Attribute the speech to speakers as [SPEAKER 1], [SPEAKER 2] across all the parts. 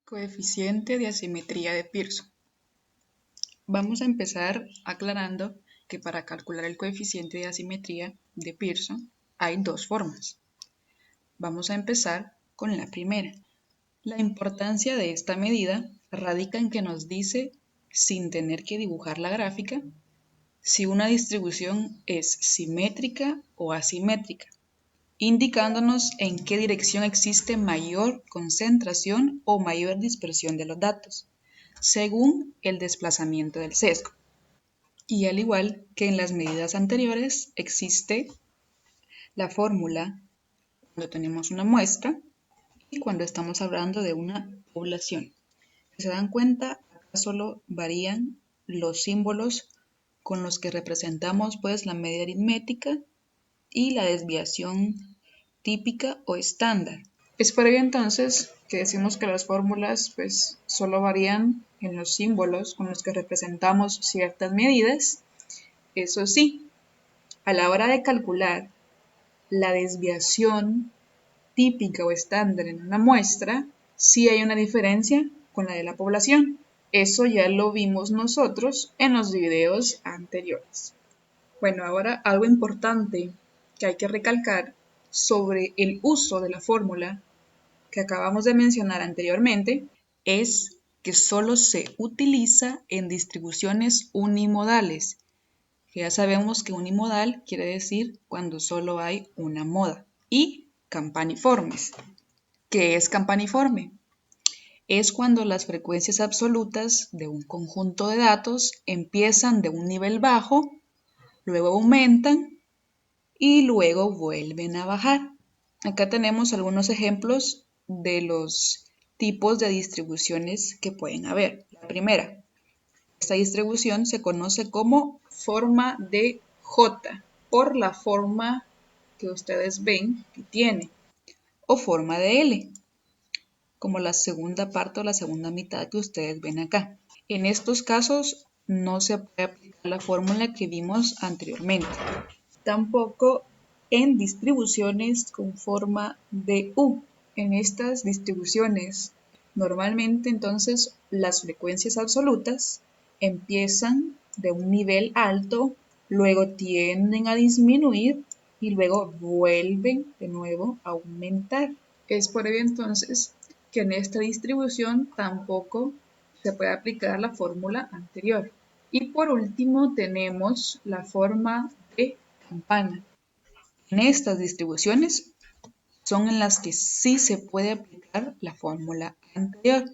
[SPEAKER 1] Coeficiente de asimetría de Pearson. Vamos a empezar aclarando que para calcular el coeficiente de asimetría de Pearson hay dos formas. Vamos a empezar con la primera. La importancia de esta medida radica en que nos dice, sin tener que dibujar la gráfica, si una distribución es simétrica o asimétrica, indicándonos en qué dirección existe mayor concentración o mayor dispersión de los datos, según el desplazamiento del sesgo. Y al igual que en las medidas anteriores, existe la fórmula cuando tenemos una muestra y cuando estamos hablando de una población. Si se dan cuenta, acá solo varían los símbolos con los que representamos pues la media aritmética y la desviación típica o estándar. Es por ello entonces que decimos que las fórmulas pues solo varían en los símbolos con los que representamos ciertas medidas. Eso sí, a la hora de calcular la desviación típica o estándar en una muestra, sí hay una diferencia con la de la población. Eso ya lo vimos nosotros en los videos anteriores. Bueno, ahora algo importante que hay que recalcar sobre el uso de la fórmula que acabamos de mencionar anteriormente es que solo se utiliza en distribuciones unimodales. Ya sabemos que unimodal quiere decir cuando solo hay una moda. Y campaniformes. ¿Qué es campaniforme? Es cuando las frecuencias absolutas de un conjunto de datos empiezan de un nivel bajo, luego aumentan y luego vuelven a bajar. Acá tenemos algunos ejemplos de los tipos de distribuciones que pueden haber. La primera, esta distribución se conoce como forma de J, por la forma que ustedes ven que tiene, o forma de L, como la segunda parte o la segunda mitad que ustedes ven acá. En estos casos no se puede aplicar la fórmula que vimos anteriormente. Tampoco en distribuciones con forma de U. En estas distribuciones, normalmente entonces las frecuencias absolutas empiezan de un nivel alto, luego tienden a disminuir y luego vuelven de nuevo a aumentar. Es por ello entonces que en esta distribución tampoco se puede aplicar la fórmula anterior. Y por último tenemos la forma de campana. En estas distribuciones son en las que sí se puede aplicar la fórmula anterior.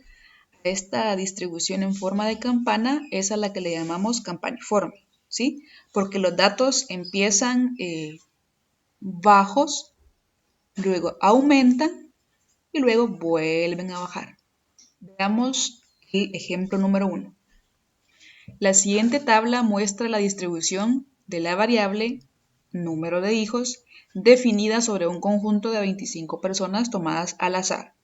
[SPEAKER 1] Esta distribución en forma de campana es a la que le llamamos campaniforme, ¿sí? Porque los datos empiezan bajos, luego aumentan y luego vuelven a bajar. Veamos el ejemplo número 1. La siguiente tabla muestra la distribución de la variable número de hijos definida sobre un conjunto de 25 personas tomadas al azar.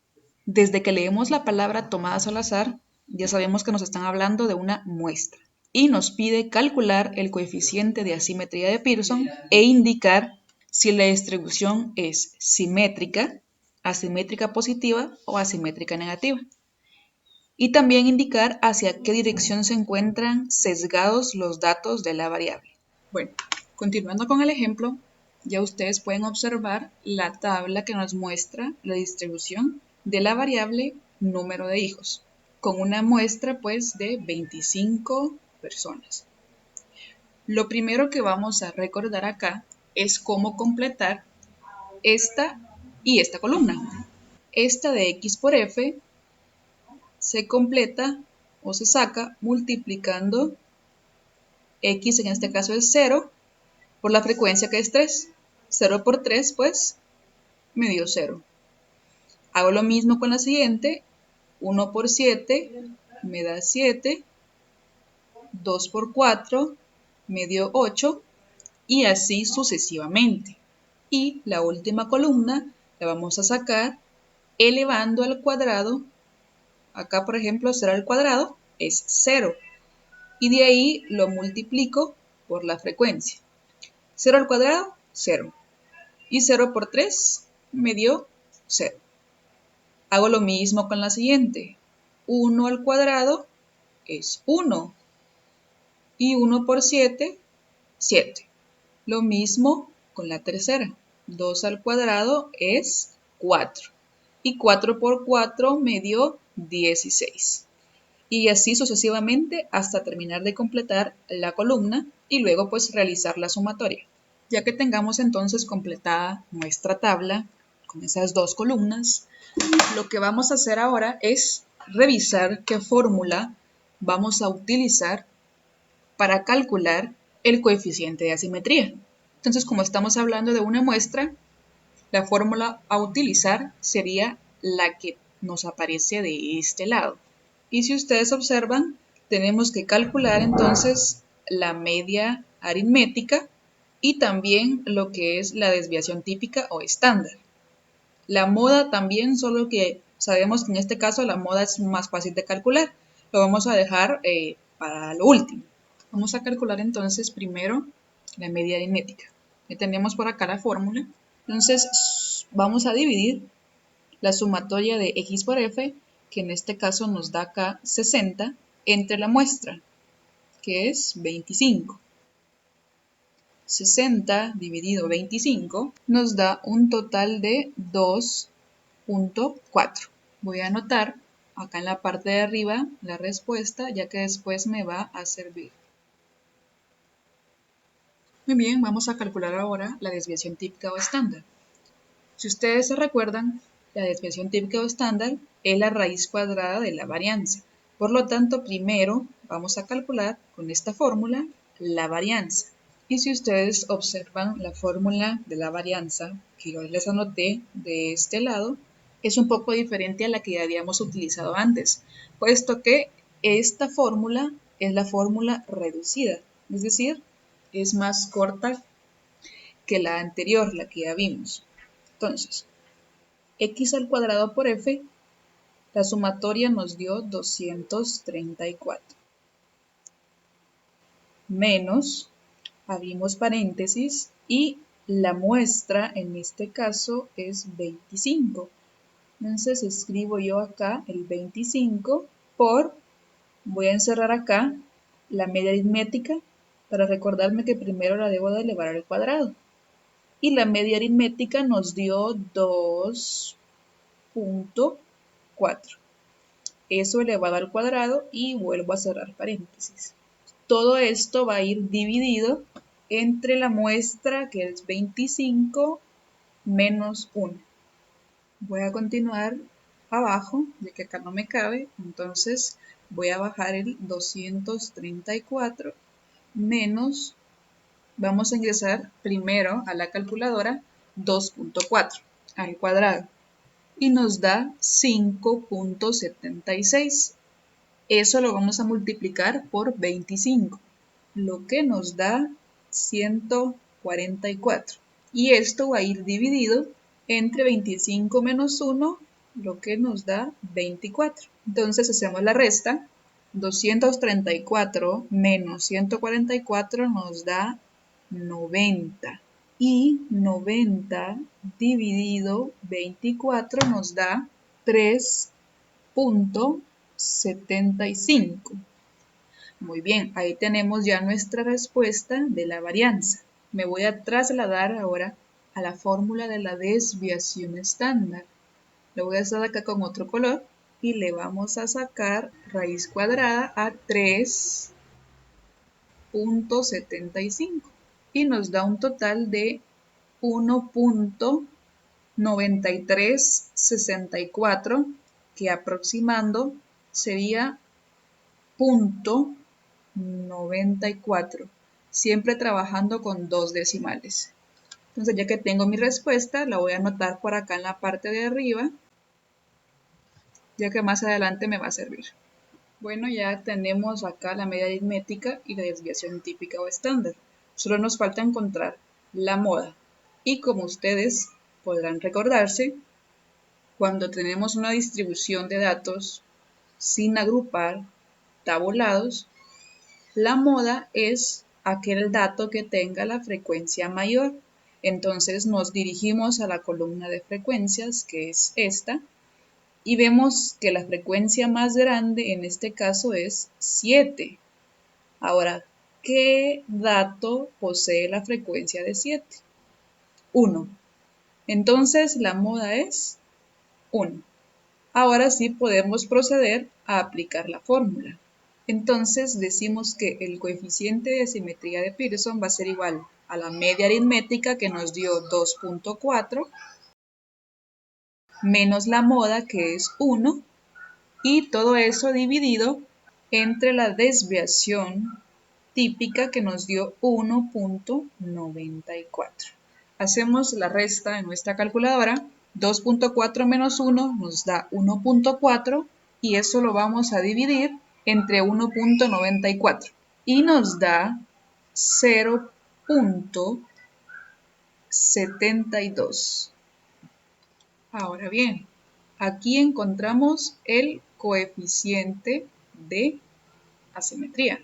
[SPEAKER 1] Desde que leemos la palabra tomadas al azar, ya sabemos que nos están hablando de una muestra y nos pide calcular el coeficiente de asimetría de Pearson e indicar si la distribución es simétrica, asimétrica positiva o asimétrica negativa. Y también indicar hacia qué dirección se encuentran sesgados los datos de la variable. Bueno, continuando con el ejemplo, ya ustedes pueden observar la tabla que nos muestra la distribución de la variable número de hijos, con una muestra pues de 25 personas. Lo primero que vamos a recordar acá es cómo completar esta y esta columna. Esta de x por f se completa o se saca multiplicando x, en este caso es 0, por la frecuencia que es 3. 0 por 3, pues, me dio 0. Hago lo mismo con la siguiente. 1 por 7 me da 7. 2 por 4 me dio 8. Y así sucesivamente. Y la última columna la vamos a sacar elevando al cuadrado. Acá, por ejemplo, 0 al cuadrado es 0. Y de ahí lo multiplico por la frecuencia. 0 al cuadrado, 0. Y 0 por 3 me dio 0. Hago lo mismo con la siguiente. 1 al cuadrado es 1 y 1 por 7, 7. Lo mismo con la tercera. 2 al cuadrado es 4 y 4 por 4 me dio 16. Y así sucesivamente hasta terminar de completar la columna y luego pues realizar la sumatoria. Ya que tengamos entonces completada nuestra tabla con esas dos columnas, lo que vamos a hacer ahora es revisar qué fórmula vamos a utilizar para calcular el coeficiente de asimetría. Entonces, como estamos hablando de una muestra, la fórmula a utilizar sería la que nos aparece de este lado. Y si ustedes observan, tenemos que calcular entonces la media aritmética y también lo que es la desviación típica o estándar. La moda también, solo que sabemos que en este caso la moda es más fácil de calcular. Lo vamos a dejar para lo último. Vamos a calcular entonces primero la media aritmética. Ya tenemos por acá la fórmula. Entonces vamos a dividir la sumatoria de x por f, que en este caso nos da acá 60, entre la muestra, que es 25. 60 dividido 25 nos da un total de 2.4. Voy a anotar acá en la parte de arriba la respuesta, ya que después me va a servir. Muy bien, vamos a calcular ahora la desviación típica o estándar. Si ustedes se recuerdan, la desviación típica o estándar es la raíz cuadrada de la varianza. Por lo tanto, primero vamos a calcular con esta fórmula la varianza. Y si ustedes observan la fórmula de la varianza que yo les anoté de este lado, es un poco diferente a la que ya habíamos utilizado antes, puesto que esta fórmula es la fórmula reducida, es decir, es más corta que la anterior, la que ya vimos. Entonces, x al cuadrado por f, la sumatoria nos dio 234. Menos, abrimos paréntesis, y la muestra en este caso es 25. Entonces escribo yo acá el 25 por, voy a encerrar acá la media aritmética para recordarme que primero la debo de elevar al cuadrado. Y la media aritmética nos dio 2.4. Eso elevado al cuadrado y vuelvo a cerrar paréntesis. Todo esto va a ir dividido entre la muestra, que es 25 menos 1. Voy a continuar abajo, ya que acá no me cabe, entonces voy a bajar el 234 menos, vamos a ingresar primero a la calculadora 2.4 al cuadrado y nos da 5.76. Eso lo vamos a multiplicar por 25, lo que nos da 144. Y esto va a ir dividido entre 25 menos 1, lo que nos da 24. Entonces hacemos la resta. 234 menos 144 nos da 90. Y 90 dividido 24 nos da 3.75. Muy bien, ahí tenemos ya nuestra respuesta de la varianza. Me voy a trasladar ahora a la fórmula de la desviación estándar. Lo voy a hacer acá con otro color y le vamos a sacar raíz cuadrada a 3.75 y nos da un total de 1.9364, que aproximando sería 0.94, siempre trabajando con dos decimales. Entonces, ya que tengo mi respuesta, la voy a anotar por acá en la parte de arriba, ya que más adelante me va a servir. Bueno, ya tenemos acá la media aritmética y la desviación típica o estándar. Solo nos falta encontrar la moda. Y como ustedes podrán recordarse, cuando tenemos una distribución de datos sin agrupar, tabulados, la moda es aquel dato que tenga la frecuencia mayor. Entonces nos dirigimos a la columna de frecuencias, que es esta, y vemos que la frecuencia más grande en este caso es 7. Ahora, ¿qué dato posee la frecuencia de 7? 1. Entonces la moda es 1. Ahora sí podemos proceder a aplicar la fórmula. Entonces decimos que el coeficiente de simetría de Pearson va a ser igual a la media aritmética que nos dio 2.4 menos la moda que es 1 y todo eso dividido entre la desviación típica que nos dio 1.94. Hacemos la resta en nuestra calculadora. 2.4 menos 1 nos da 1.4 y eso lo vamos a dividir entre 1.94 y nos da 0.72. Ahora bien, aquí encontramos el coeficiente de asimetría.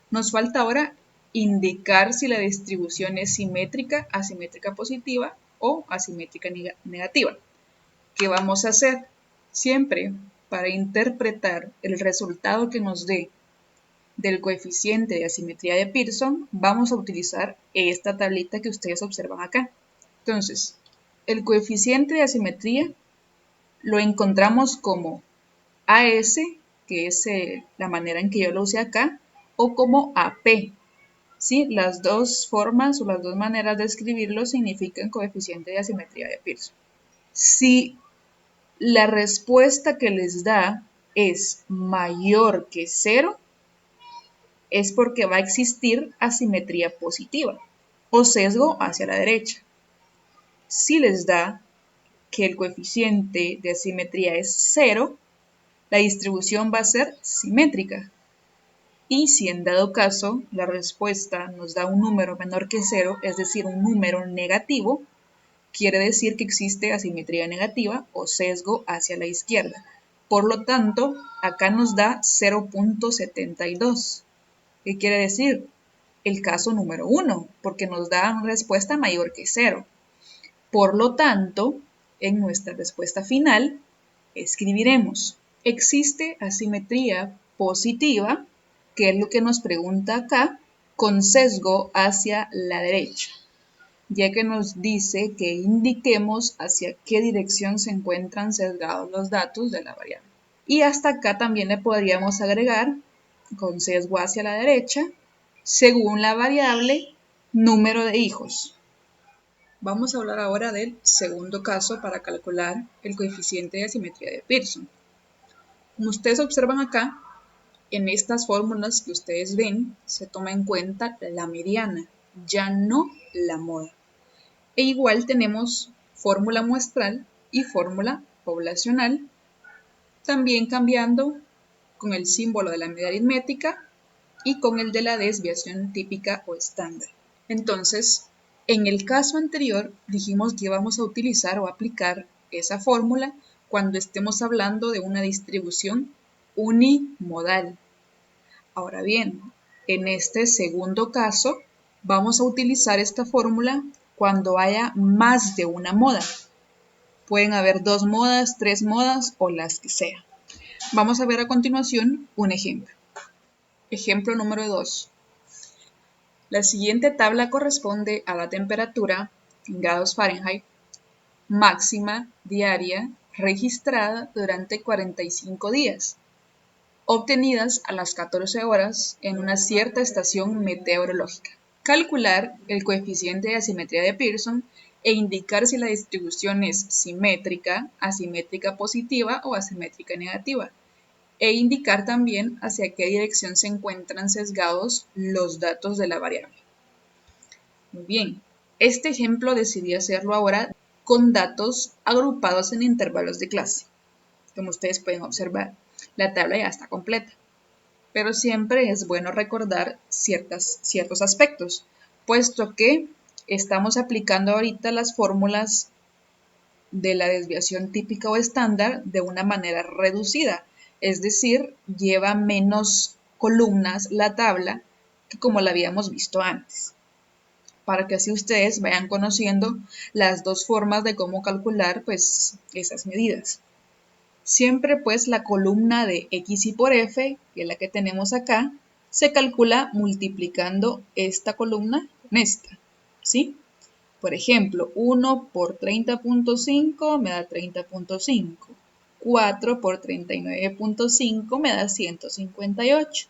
[SPEAKER 1] Nos falta ahora indicar si la distribución es simétrica, asimétrica positiva o asimétrica negativa. ¿Qué vamos a hacer? Siempre para interpretar el resultado que nos dé del coeficiente de asimetría de Pearson, vamos a utilizar esta tablita que ustedes observan acá. Entonces, el coeficiente de asimetría lo encontramos como AS, que es la manera en que yo lo usé acá, o como AP. ¿Sí? Las dos formas o las dos maneras de escribirlo significan coeficiente de asimetría de Pearson. Si la respuesta que les da es mayor que 0, es porque va a existir asimetría positiva o sesgo hacia la derecha. Si les da que el coeficiente de asimetría es 0, la distribución va a ser simétrica. Y si en dado caso la respuesta nos da un número menor que 0, es decir, un número negativo, quiere decir que existe asimetría negativa o sesgo hacia la izquierda. Por lo tanto, acá nos da 0.72. ¿Qué quiere decir? El caso número 1, porque nos da una respuesta mayor que 0. Por lo tanto, en nuestra respuesta final, escribiremos: existe asimetría positiva, que es lo que nos pregunta acá, con sesgo hacia la derecha, ya que nos dice que indiquemos hacia qué dirección se encuentran sesgados los datos de la variable. Y hasta acá también le podríamos agregar con sesgo hacia la derecha, según la variable número de hijos. Vamos a hablar ahora del segundo caso para calcular el coeficiente de asimetría de Pearson. Como ustedes observan acá, en estas fórmulas que ustedes ven, se toma en cuenta la mediana, ya no la moda. E igual tenemos fórmula muestral y fórmula poblacional, también cambiando con el símbolo de la media aritmética y con el de la desviación típica o estándar. Entonces, en el caso anterior dijimos que íbamos a utilizar o aplicar esa fórmula cuando estemos hablando de una distribución unimodal. Ahora bien, en este segundo caso vamos a utilizar esta fórmula cuando haya más de una moda. Pueden haber 2 modas, 3 modas o las que sea. Vamos a ver a continuación un ejemplo. Ejemplo número 2. La siguiente tabla corresponde a la temperatura en grados Fahrenheit máxima diaria registrada durante 45 días, obtenidas a las 14 horas en una cierta estación meteorológica. Calcular el coeficiente de asimetría de Pearson e indicar si la distribución es simétrica, asimétrica positiva o asimétrica negativa, e indicar también hacia qué dirección se encuentran sesgados los datos de la variable. Muy bien, este ejemplo decidí hacerlo ahora con datos agrupados en intervalos de clase. Como ustedes pueden observar, la tabla ya está completa. Pero siempre es bueno recordar ciertos aspectos, puesto que estamos aplicando ahorita las fórmulas de la desviación típica o estándar de una manera reducida, es decir, lleva menos columnas la tabla que como la habíamos visto antes, para que así ustedes vayan conociendo las dos formas de cómo calcular pues esas medidas. Siempre pues la columna de x y por f, que es la que tenemos acá, se calcula multiplicando esta columna con esta, ¿sí? Por ejemplo, 1 por 30.5 me da 30.5. 4 por 39.5 me da 158.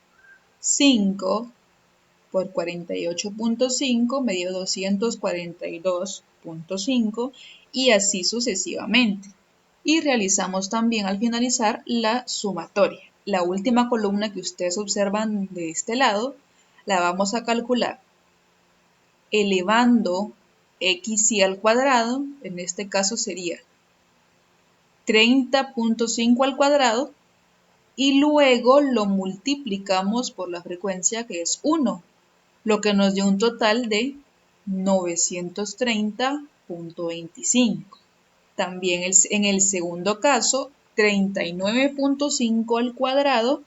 [SPEAKER 1] 5 por 48.5 me dio 242.5 y así sucesivamente. Y realizamos también al finalizar la sumatoria. La última columna que ustedes observan de este lado la vamos a calcular elevando xy al cuadrado, en este caso sería 30.5 al cuadrado, y luego lo multiplicamos por la frecuencia que es 1, lo que nos dio un total de 930.25. También en el segundo caso, 39.5 al cuadrado,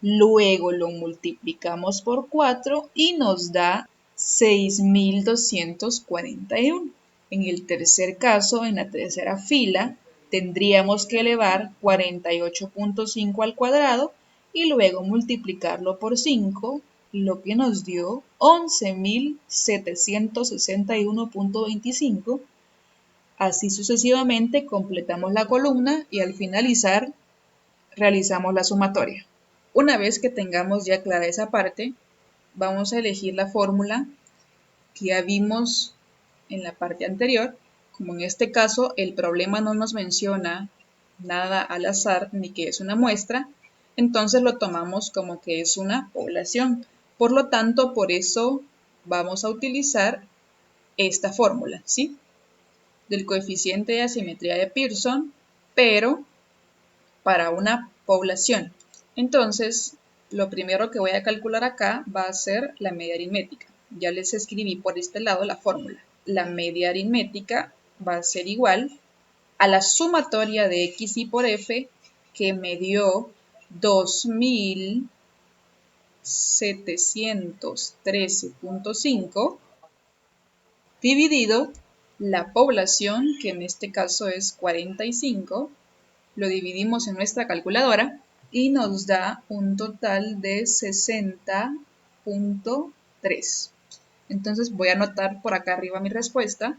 [SPEAKER 1] luego lo multiplicamos por 4 y nos da 6.241. En el tercer caso, en la tercera fila, tendríamos que elevar 48.5 al cuadrado y luego multiplicarlo por 5, lo que nos dio 11.761.25. Así sucesivamente completamos la columna y al finalizar realizamos la sumatoria. Una vez que tengamos ya clara esa parte, vamos a elegir la fórmula que ya vimos en la parte anterior. Como en este caso el problema no nos menciona nada al azar ni que es una muestra, entonces lo tomamos como que es una población. Por lo tanto, por eso vamos a utilizar esta fórmula, ¿sí? Del coeficiente de asimetría de Pearson, pero para una población. Entonces, lo primero que voy a calcular acá va a ser la media aritmética. Ya les escribí por este lado la fórmula. La media aritmética va a ser igual a la sumatoria de x y por f, que me dio 2.713.5, dividido la población, que en este caso es 45, lo dividimos en nuestra calculadora y nos da un total de 60.3. Entonces voy a anotar por acá arriba mi respuesta.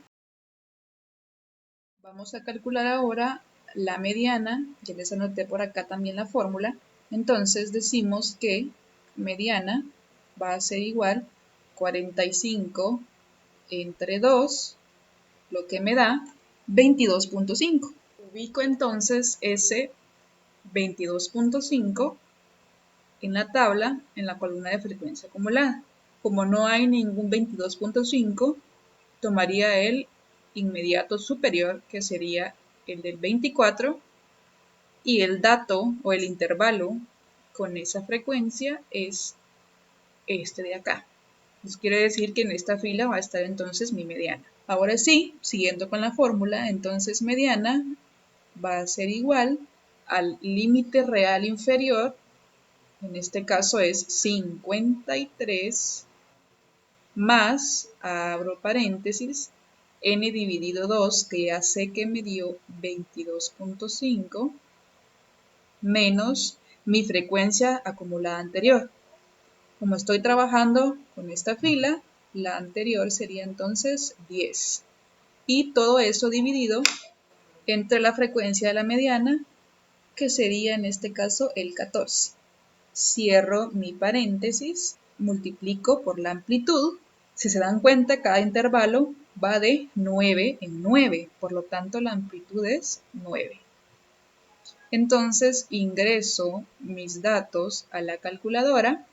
[SPEAKER 1] Vamos a calcular ahora la mediana, ya les anoté por acá también la fórmula. Entonces decimos que mediana va a ser igual 45 entre 2, lo que me da 22.5. Ubico entonces ese 22.5 en la tabla, en la columna de frecuencia acumulada. Como no hay ningún 22.5, tomaría el inmediato superior, que sería el del 24, y el dato o el intervalo con esa frecuencia es este de acá. Eso quiere decir que en esta fila va a estar entonces mi mediana. Ahora sí, siguiendo con la fórmula, entonces mediana va a ser igual al límite real inferior, en este caso es 53, más, abro paréntesis, n dividido 2, que ya sé que me dio 22.5, menos mi frecuencia acumulada anterior. Como estoy trabajando con esta fila, la anterior sería entonces 10. Y todo eso dividido entre la frecuencia de la mediana, que sería en este caso el 14. Cierro mi paréntesis, multiplico por la amplitud. Si se dan cuenta, cada intervalo va de 9 en 9, por lo tanto la amplitud es 9. Entonces ingreso mis datos a la calculadora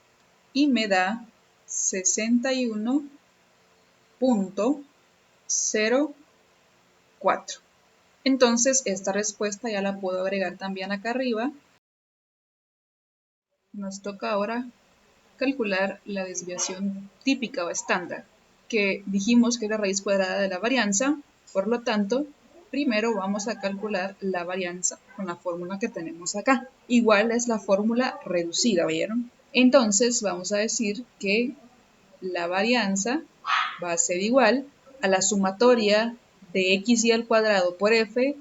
[SPEAKER 1] y me da 61.04. Entonces esta respuesta ya la puedo agregar también acá arriba. Nos toca ahora calcular la desviación típica o estándar, que dijimos que es la raíz cuadrada de la varianza. Por lo tanto, primero vamos a calcular la varianza con la fórmula que tenemos acá. Igual es la fórmula reducida, ¿vieron? Entonces vamos a decir que la varianza va a ser igual a la sumatoria de xy al cuadrado por f,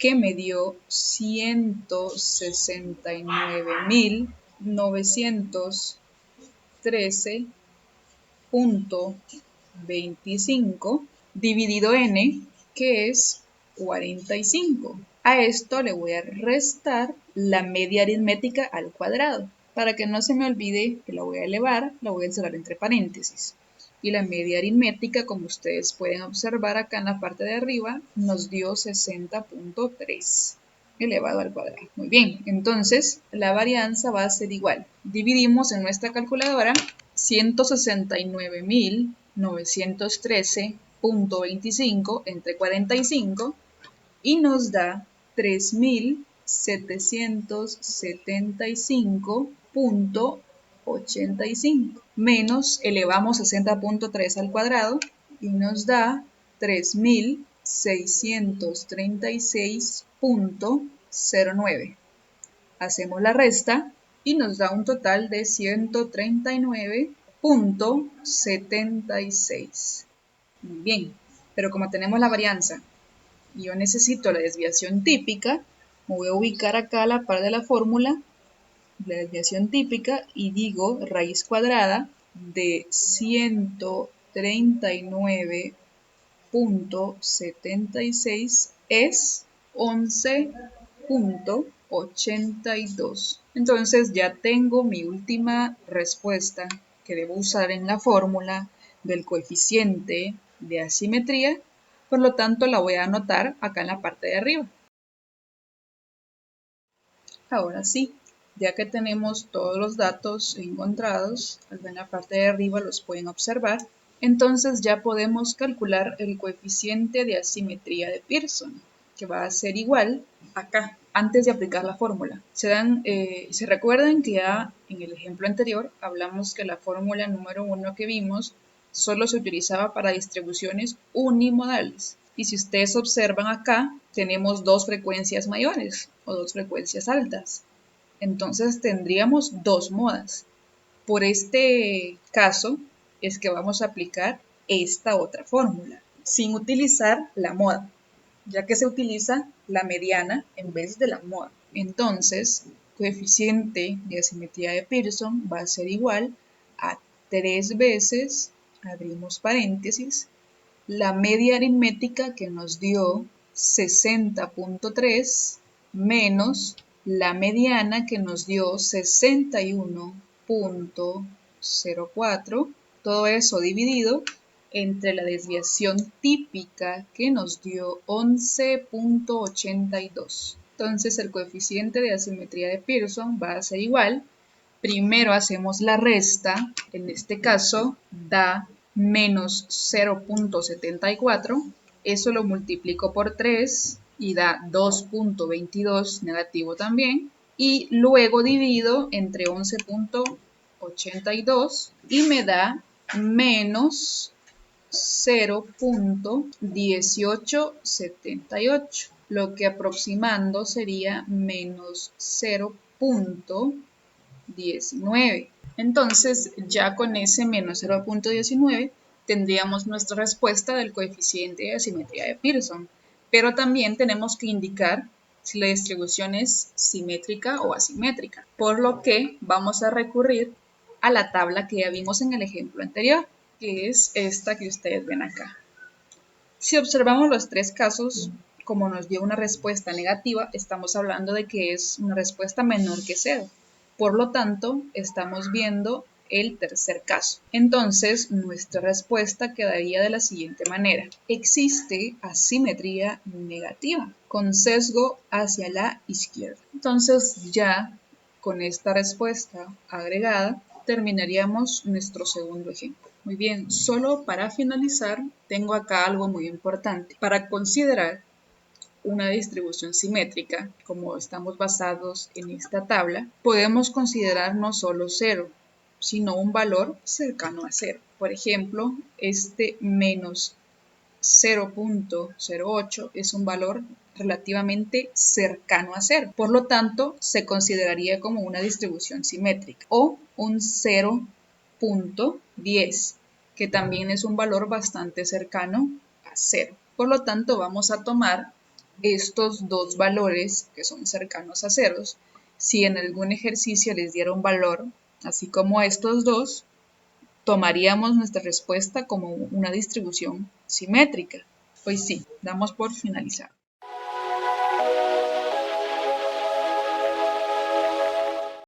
[SPEAKER 1] que me dio 169.913.25 dividido n, que es 45. A esto le voy a restar la media aritmética al cuadrado. Para que no se me olvide que la voy a elevar, la voy a encerrar entre paréntesis. Y la media aritmética, como ustedes pueden observar acá en la parte de arriba, nos dio 60.3 elevado al cuadrado. Muy bien, entonces la varianza va a ser igual. Dividimos en nuestra calculadora 169.913.25 entre 45 y nos da 3.775.85 menos elevamos 60.3 al cuadrado y nos da 3.636.09. Hacemos la resta y nos da un total de 139.76. Muy bien, pero como tenemos la varianza y yo necesito la desviación típica, me voy a ubicar acá a la par de la fórmula, la desviación típica, y digo raíz cuadrada de 139.76 es 11.82. Entonces ya tengo mi última respuesta que debo usar en la fórmula del coeficiente de asimetría. Por lo tanto, la voy a anotar acá en la parte de arriba. Ahora sí, ya que tenemos todos los datos encontrados, acá en la parte de arriba los pueden observar, entonces ya podemos calcular el coeficiente de asimetría de Pearson, que va a ser igual acá, antes de aplicar la fórmula. Se recuerdan que ya en el ejemplo anterior hablamos que la fórmula número 1 que vimos solo se utilizaba para distribuciones unimodales. Y si ustedes observan acá, tenemos dos frecuencias mayores o dos frecuencias altas. Entonces tendríamos dos modas. Por este caso es que vamos a aplicar esta otra fórmula, sin utilizar la moda, ya que se utiliza la mediana en vez de la moda. Entonces, coeficiente de asimetría de Pearson va a ser igual a 3 veces, abrimos paréntesis, la media aritmética que nos dio 60.3 menos la mediana que nos dio 61.04, todo eso dividido entre la desviación típica que nos dio 11.82. Entonces el coeficiente de asimetría de Pearson va a ser igual. Primero hacemos la resta, en este caso da menos 0.74, eso lo multiplico por 3 y da 2.22 negativo también, y luego divido entre 11.82 y me da menos 0.1878, lo que aproximando sería menos 0.19. Entonces, ya con ese menos 0.19 tendríamos nuestra respuesta del coeficiente de asimetría de Pearson, pero también tenemos que indicar si la distribución es simétrica o asimétrica, por lo que vamos a recurrir a la tabla que ya vimos en el ejemplo anterior, que es esta que ustedes ven acá. Si observamos los tres casos, como nos dio una respuesta negativa, estamos hablando de que es una respuesta menor que 0. Por lo tanto, estamos viendo el tercer caso. Entonces, nuestra respuesta quedaría de la siguiente manera. Existe asimetría negativa, con sesgo hacia la izquierda. Entonces, ya con esta respuesta agregada, terminaríamos nuestro segundo ejemplo. Muy bien, solo para finalizar, tengo acá algo muy importante. Para considerar una distribución simétrica, como estamos basados en esta tabla, podemos considerar no solo 0, sino un valor cercano a 0. Por ejemplo, este menos 0.08 es un valor relativamente cercano a 0. Por lo tanto, se consideraría como una distribución simétrica. O un 0.10, que también es un valor bastante cercano a 0. Por lo tanto, vamos a tomar estos dos valores que son cercanos a ceros, si en algún ejercicio les diera un valor, así como estos dos, tomaríamos nuestra respuesta como una distribución simétrica. Pues sí, damos por finalizado.